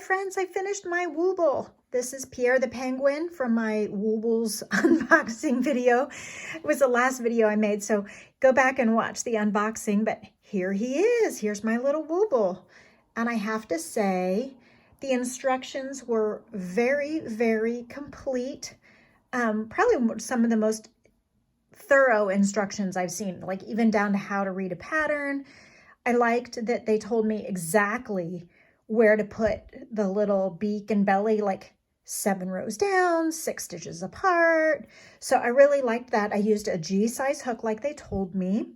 friends, I finished my Wooble. This is Pierre the Penguin from my Woobles unboxing video. It was the last video I made, so go back and watch the unboxing, but here he is. Here's my little Wooble. And I have to say, the instructions were very, very complete. Probably some of the most thorough instructions I've seen, like even down to how to read a pattern. I liked that they told me exactly where to put the little beak and belly, like 7 rows down, 6 stitches apart. So I really liked that. I used a G-size hook like they told me.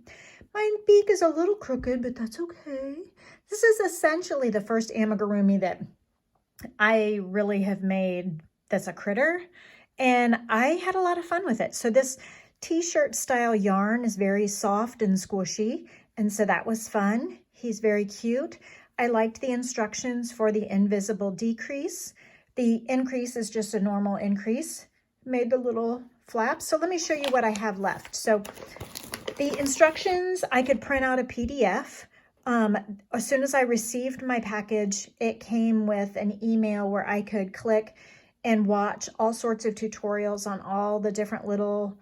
My beak is a little crooked, but that's okay. This is essentially the first amigurumi that I really have made that's a critter, and I had a lot of fun with it. So this t-shirt style yarn is very soft and squishy, and so that was fun. He's very cute. I liked the instructions for the invisible decrease. The increase is just a normal increase. Made the little flaps. So let me show you what I have left. So the instructions, I could print out a PDF. As soon as I received my package, it came with an email where I could click and watch all sorts of tutorials on all the different little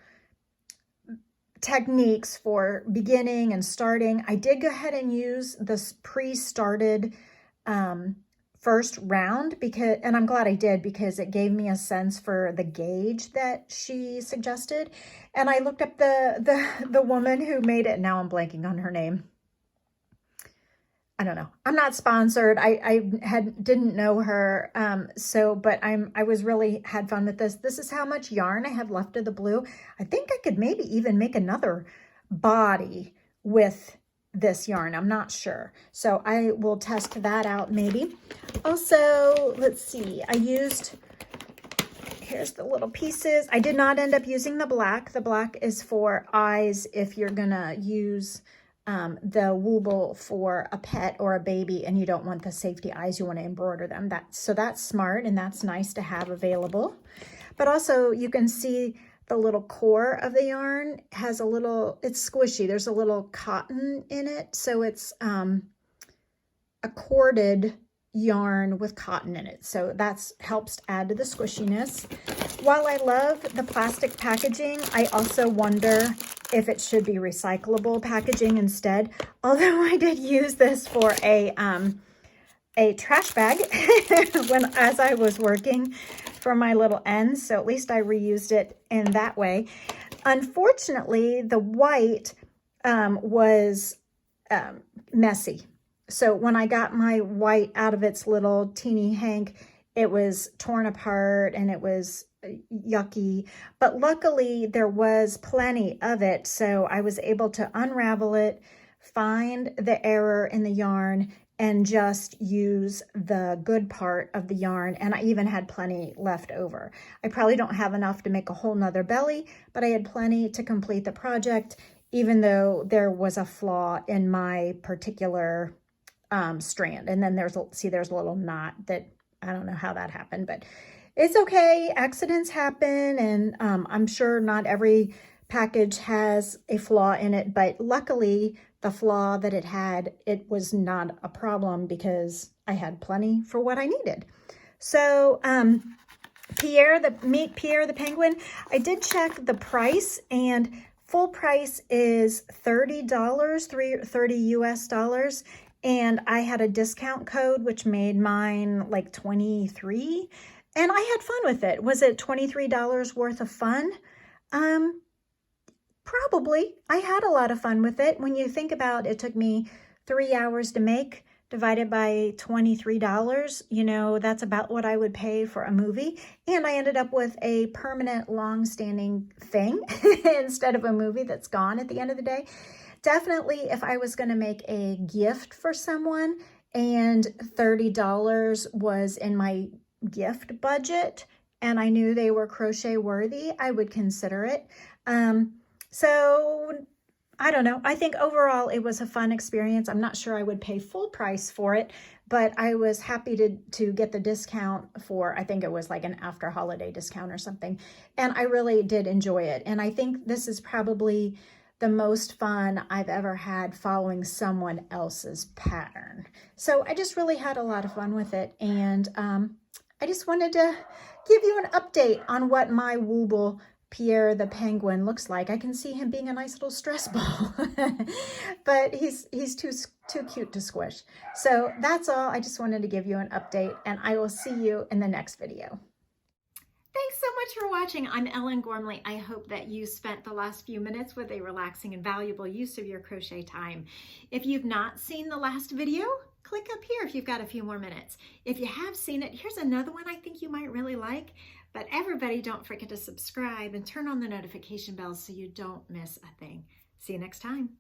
techniques for beginning and starting. I did go ahead and use this pre-started first round and I'm glad I did, because it gave me a sense for the gauge that she suggested. And I looked up the woman who made it. Now I'm blanking on her name. I don't know. I'm not sponsored. I didn't know her. But I was really had fun with this. This is how much yarn I have left of the blue. I think I could maybe even make another body with this yarn. I'm not sure. So I will test that out maybe. Also, let's see. Here's the little pieces. I did not end up using the black. The black is for eyes if you're gonna use the Wooble for a pet or a baby and you don't want the safety eyes, you want to embroider them. So that's smart and that's nice to have available. But also you can see the little core of the yarn has it's squishy. There's a little cotton in it. So it's a corded yarn with cotton in it. So that helps add to the squishiness. While I love the plastic packaging, I also wonder if it should be recyclable packaging instead. Although I did use this for a trash bag as I was working for my little ends. So at least I reused it in that way. Unfortunately, the white was messy. So when I got my white out of its little teeny hank, it was torn apart and it was yucky, but luckily there was plenty of it. So I was able to unravel it, find the error in the yarn, and just use the good part of the yarn. And I even had plenty left over. I probably don't have enough to make a whole nother belly, but I had plenty to complete the project, even though there was a flaw in my particular strand. And then there's a little knot that I don't know how that happened, but it's okay. Accidents happen, and I'm sure not every package has a flaw in it, but luckily the flaw that it was not a problem because I had plenty for what I needed. So Pierre the Penguin, I did check the price, and full price is $30, 30 US dollars. And I had a discount code, which made mine like 23. And I had fun with it. Was it $23 worth of fun? Probably. I had a lot of fun with it. When you think about it, took me 3 hours to make, divided by $23, you know, that's about what I would pay for a movie. And I ended up with a permanent, long-standing thing instead of a movie that's gone at the end of the day. Definitely, if I was going to make a gift for someone and $30 was in my gift budget and I knew they were crochet worthy, I would consider it. So I don't know. I think overall it was a fun experience. I'm not sure I would pay full price for it, but I was happy to get the discount for, I think it was like an after holiday discount or something. And I really did enjoy it. And I think this is probably the most fun I've ever had following someone else's pattern. So I just really had a lot of fun with it. And I just wanted to give you an update on what my Wooble Pierre the penguin looks like. I can see him being a nice little stress ball, but he's too cute to squish. So that's all. I just wanted to give you an update, and I will see you in the next video. Thanks so much for watching. I'm Ellen Gormley. I hope that you spent the last few minutes with a relaxing and valuable use of your crochet time. If you've not seen the last video, click up here if you've got a few more minutes. If you have seen it, here's another one I think you might really like. But everybody, don't forget to subscribe and turn on the notification bell so you don't miss a thing. See you next time.